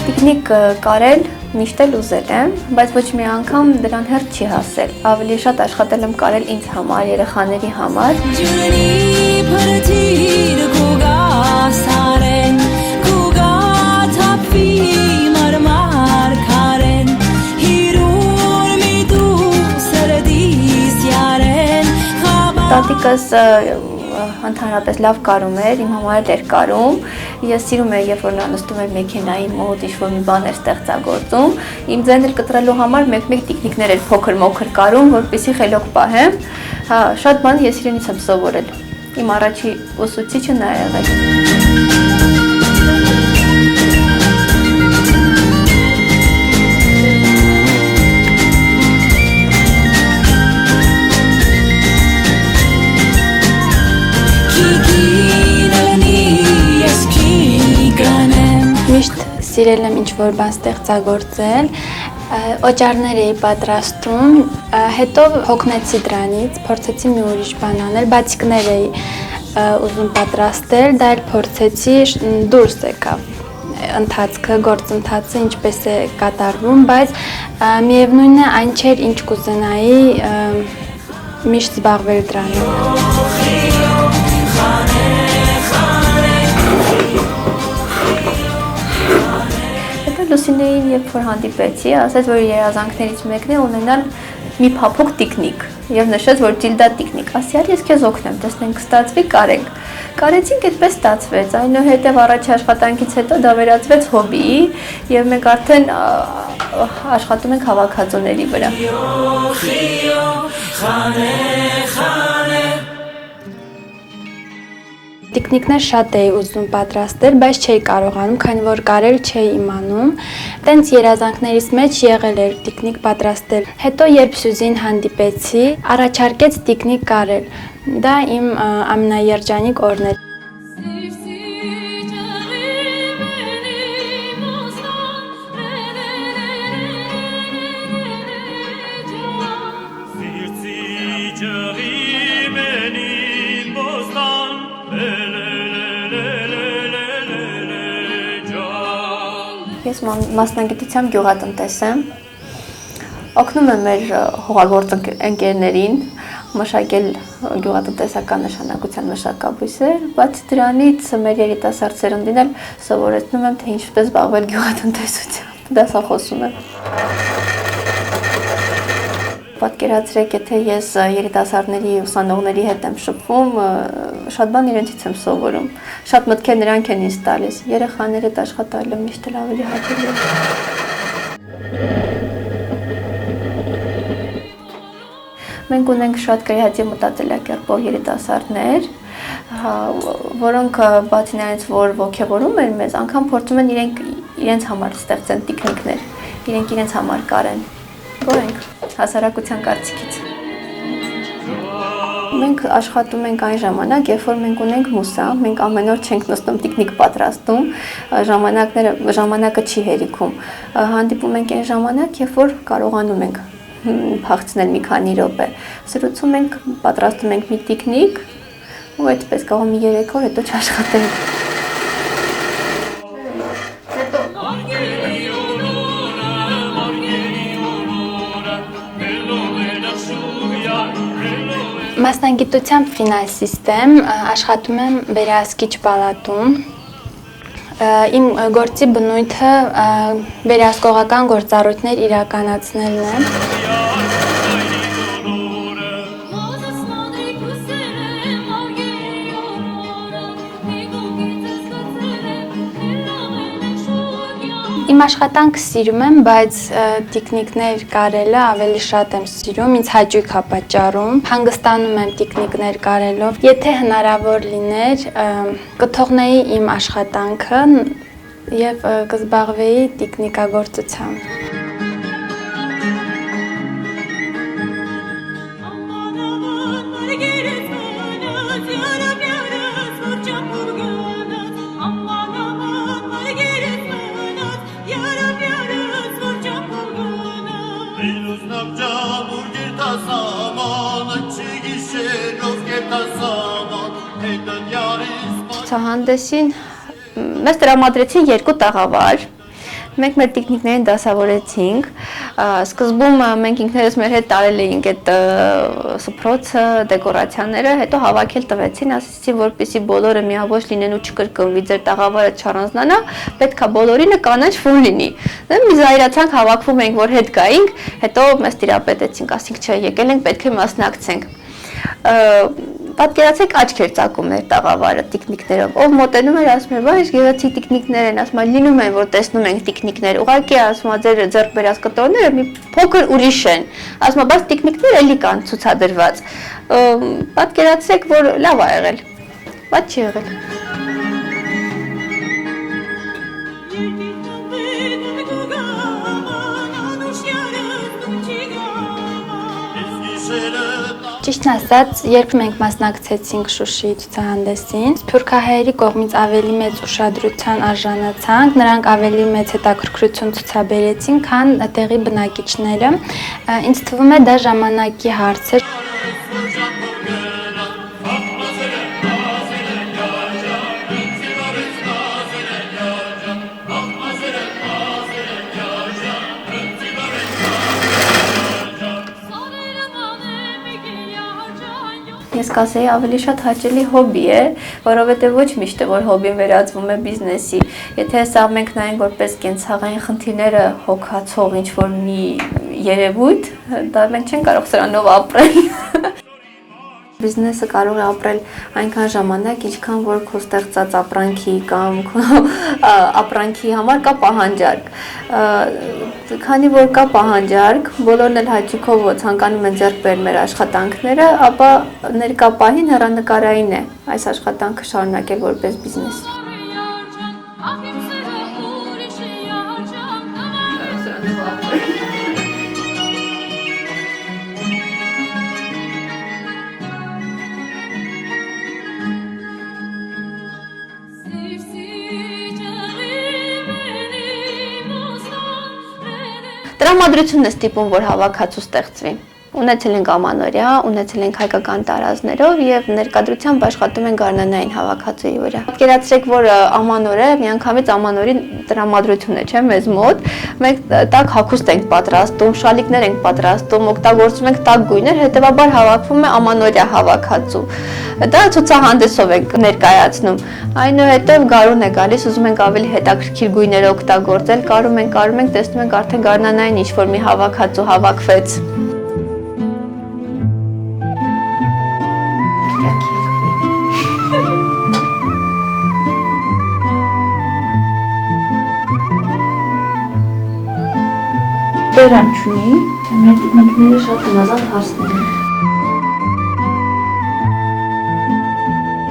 Տիկնիկ կարել միշտ էլ ուզել եմ, բայց ոչ մի անգամ դրան հերթ չի հասել, ավելի շատ աշխատել եմ կարել ինձ համար, երեխաների համար։ Տատիկս ընդհանրապես լավ կարում էր, իմ համար էր կարում, ես սիրում եմ, երբ որ նա նստում էր մեքենայի մոտ, ինչ-որ մի բան էր ստեղծագործում, իմ ձայնել կտրելու համար մեկ-մեկ տիկնիկներ էր փոքր-մոքր կարում, որպեսզի խելոք պահեմ, շատ բան ես իրենից եմ սովորել, իմ առաջի ուսուցիչը նա է եղել։ Միշտ սիրել եմ ինչ-որ բան ստեղծագործել, օճառներ էի պատրաստում, հետո հոգնեցի դրանից, փորձեցի մի ուրիշ բան անել, բացիկներ էի ուզում պատրաստել, դա էլ փորձեցի, դուրս եկավ ընթացքը, գործընթացը ինչպես է կատարվում, բայց միևնույնն է այն չէր, ինչ կուզենայի միշտ զբաղվել դրանով։ Լուսինեին, երբ որ հանդիպեցի, ասաց, որ երազանքներից մեկն է ունենալ մի փափուկ տիկնիկ եւ նշեց, որ ճիլդա տիկնիկ, ասյալ ես քեզ օգնեմ, տեսնենք կստացվի, կարենք։ Կարեցինք, այդպես ստացվեց, այնուհետև առաջի աշխատանքից հետո դա վերածվեց հոբբիի եւ մենք արդեն աշխատում ենք հավաքածուների վրա։ Տիկնիկներ շատ էի ուզում պատրաստել, բայց չէի կարողանում, քանի որ կարել չէի իմանում։ Տենց երազանքներից մեջ եղել էր տիկնիկ պատրաստել։ Հետո երբ Սյուզին հանդիպեցի, առաջարկեց տիկնիկ կարել։ Դա իմ ամենաերջանիկ օրն էր։ Ես մասնագիտությամբ գյուղատնտես եմ, օգնում եմ մեր հողագործ ընկերներին մշակել գյուղատնտեսական նշանակության մշակաբույսեր, բացի դրանից մեր երիտասարդ սերնդին էլ սովորեցնում եմ, թե ինչպես զբաղվել գյուղատնտեսությամբ, դասախոսում եմ։ Պատկերացրեք, եթե ես երիտասարդների ուսանողների հետ եմ շփվում, շատ բան իրենցից եմ սովորում, շատ մտքեր նրանք են ինձ տալիս, երեխաների հետ աշխատալը միշտ էլ ավելի հաճելի է։ Մենք ունենք շատ կրեատիվ մտածելակերպով երիտասարդներ, որոնք բացի նրանից, որ ոգևորում են մեզ, անգամ փորձում են իրենց համար ստեղծեն տիկնիկներ, իրենք իրենց համար կարեն, գոհենք հասարակության կարծիքից։ Մենք աշխատում ենք այն ժամանակ, երբ որ մենք ունենք մուսա, մենք ամեն օր չենք նստում տիկնիկ պատրաստում, ժամանակը չի հերիքում։ Հանդիպում ենք այն ժամանակ, երբ որ կարողանում ենք փախցնել մի քանի րոպե։ Սրուցում ենք, պատրաստում ենք մի տիկնիկ, ու այդպես կարող մի 3 օր հետո չաշխատենք։ Մասնագիտությամբ ֆինանսիստ եմ, աշխատում եմ վերահսկիչ պալատում։ Իմ գործի բնույթը վերահսկողական գործառույթներ իրականացնելն է։ Իմ աշխատանքը սիրում եմ, բայց տիկնիկներ կարելը ավելի շատ եմ սիրում, ինձ հաճույք է պատճառում, հանգստանում եմ տիկնիկներ կարելով։ Եթե հնարավոր լիներ, կթողնեի իմ աշխատանքը և կզբաղվեի տիկնիկագործությամբ։ Ցուցահանդեսին մեզ տրամադրեցին երկու տաղավար։ Մենք մեր տիկնիկներին դասավորեցինք, սկզբում մենք ինքներս մեր հետ տարել էինք այդ սփռոցը, դեկորացիաները, հետո հավաքել տվեցին, ասեցին, որպեսզի բոլորը միավոր լինեն ու չկրկնվի, ձեր տաղավարը չառանձնանա, պետք է բոլորինը կանաչ ֆոն լինի։ Մի զայրացանք, հավաքվում էինք, որ հետ գայինք, հետո մեզ տիրապետեցինք, ասինք, չէ, եկել ենք, պետք է մասնակցենք։ Պատկերացեք աչք էր ծակում մեր տաղավարը տիկնիկներով, ով մոտենում էր ասում էր, վայ, գեղեցիկ տիկնիկներ են, ասում է, լինում են, որ տեսնում ենք տիկնիկներ, ուղղակի ասում է, ձեր ձեռք բերած կտորները մի փոքր ուրիշ են, ասում է, բայց տիկնիկներ էլի կան ցուցադրված, պատկերացեք, որ լավ ա եղել, բայց չի եղել։ Ճիշտն ասած, երբ մենք մասնակցեցինք Շուշիի ցուցահանդեսին, սփյուռքահայերի կողմից ավելի մեծ ուշադրության արժանացանք, նրանք ավելի մեծ հետաքրքրություն ցուցաբերեցին, քան տեղի բնակիչները։ Ինձ թվում է դա ժամանակի հարց էր։ Ես կասեի ավելի շատ հաճելի հոբբի է, որովհետև ոչ միշտ է, որ հոբբին վերածվում է բիզնեսի։ Եթե սա մենք նայենք որպես կենցաղային խնդիրները հոգացող ինչ-որ մի երևույթ, դա մենք չենք կարող սրանով ապրել։ Բիզնեսը կարող է ապրել այնքան ժամանակ, ինչքան որ քո ստեղծած ապրանքի կամ ապրանքի համար կա պահանջարկ։ Քանի որ կա պահանջարկ, բոլորն էլ հաճույքով ցանկանում են ձեռք բերել մեր աշխատանքները, ապա ներկա պահին հեռանկարային է այս աշխատանքը շարունակել որպես բիզնես։ Տրամադրությունն է ստիպում, որ հավաքածու ստեղծվի։ Ունեցել ենք ամանորյա, ունեցել ենք հայկական տարազներով եւ ներկայությամբ աշխատում ենք գարնանային հավաքածուի վրա։ Պատկերացրեք, որ ամանորը միանգամից ամանորի տրամադրություն է, չէ՞, մեզ մոտ։ Մենք տաք հագուստ ենք պատրաստում, շալիկներ ենք պատրաստում, օգտագործում ենք տաք գույներ, հետեւաբար հավաքվում է ամանորյա հավաքածու։ Դա ցուցահանդեսով ենք ներկայացնում։ Այնուհետև գարուն է գալիս, ուզում ենք ավելի հետաքրքիր գույներ օգտագործել, կարում ենք, տեսնում ենք արդեն գարնանային ինչ-որ մի հավաքածու հավաքվեց։ Բերան չունի, մեր տիկնիկները շատ հնազանդ հարցներ են։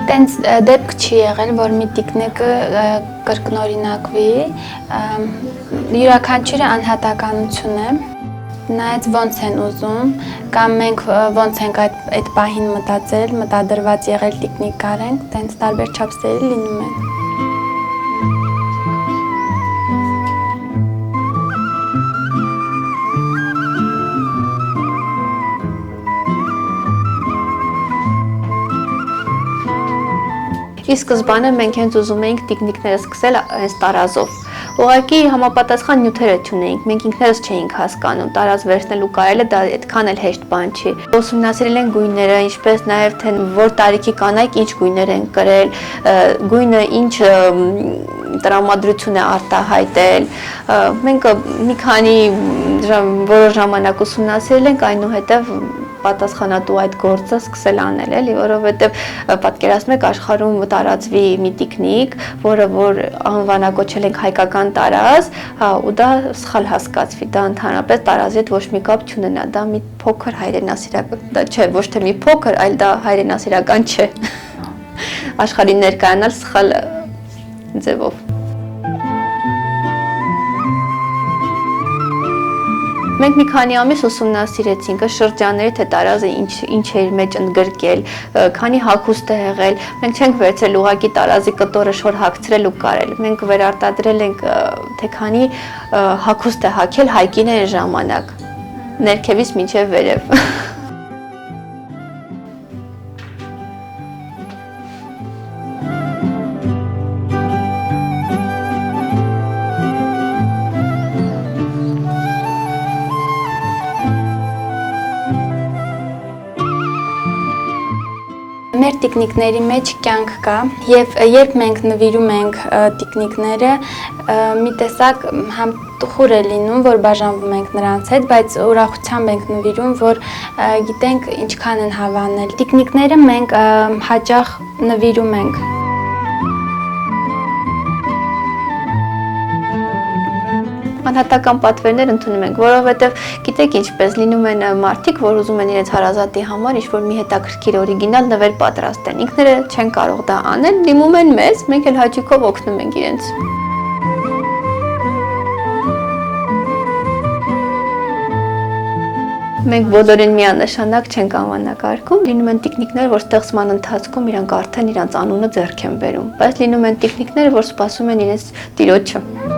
Տենց դեպք չի եղել, որ մի տիկնիկը կրկնօրինակվի, յուրաքանչյուրը անհատականություն է, նայած ոնց են ուզում, կամ մենք ոնց ենք այդ պահին մտածել, մտադրված եղել տիկնիկար ենք, տենց տարբեր չափսերի լինում են։ Իսկ սկզբանը մենք հենց ուզում էինք տիկնիկները սկսել այս տարազով։ Ուղղակի համապատասխան նյութերը չունեինք, մենք ինքներս չէինք հասկանում, տարազ վերցնելու կարելը դա այդքան էլ հեշտ բան չի։ Ուսումնասիրել են գույները, ինչպես նաև թե որ տարիքի կանայք ինչ գույներ են կրել, գույնը ինչ տրամադրություն է արտահայտել։ Մենք մի քանի որոշ ժամանակ ուսումնասիրել ենք, այնուհետև պատասխանատու այդ գործը սկսել անել, էլի, որովհետև պատկերացնում եք աշխարհում տարածվի մի տիկնիկ, որը որ անվանակոչել ենք հայկական տարազ, ու դա սխալ հասկացվի, դա ընդհանրապես տարազի հետ ոչ մի կապ չունենա, դա մի փոքր հայրենասիրական, դա չէ, ոչ թե մի փոքր, այլ դա հայրենասիրական չէ։ Աշխարհին ներկայանալ սխալ ձևով։ Մենք մի քանի ամիս ուսումնասիրեցինք շրջանների թե տարազը ինչ է իր մեջ ընդգրկել, քանի հագուստ է եղել, մենք չենք վերցրել ուղղակի տարազի կտորը շոր հագցրել ու կարել, մենք վերարտադրել ենք թե քանի հագուստ է հագել հայկիների ժամանակ, ներքևից մինչև վերև։ մեր տիկնիկների մեջ կյանք կա եւ երբ մենք նվիրում ենք տիկնիկները, մի տեսակ համ տխուր է լինում, որ բաժանվում ենք նրանց հետ, բայց ուրախությամբ ենք նվիրում, որ գիտենք ինչքան են հավանել։ Տիկնիկները մենք հաճախ նվիրում ենք անհատական պատվերներ ընդունում ենք, որովհետև գիտեք ինչպես լինում են մարդիկ, որ ուզում են իրենց հարազատի համար ինչ-որ մի հետաքրքիր օրիգինալ նվեր պատրաստեն։ Ինքները չեն կարող դա անել, դիմում են մեզ, մենք էլ հաճույքով օգնում ենք իրենց։ Մենք բոլորին միանշանակ չենք անվանակարգում, լինում են տիկնիկներ, որ ստեղծման ընթացքում իրանք արդեն իրանց անունը ձեռք են բերում, բայց լինում են տիկնիկներ, որ սպասում են իրենց տիրոջը։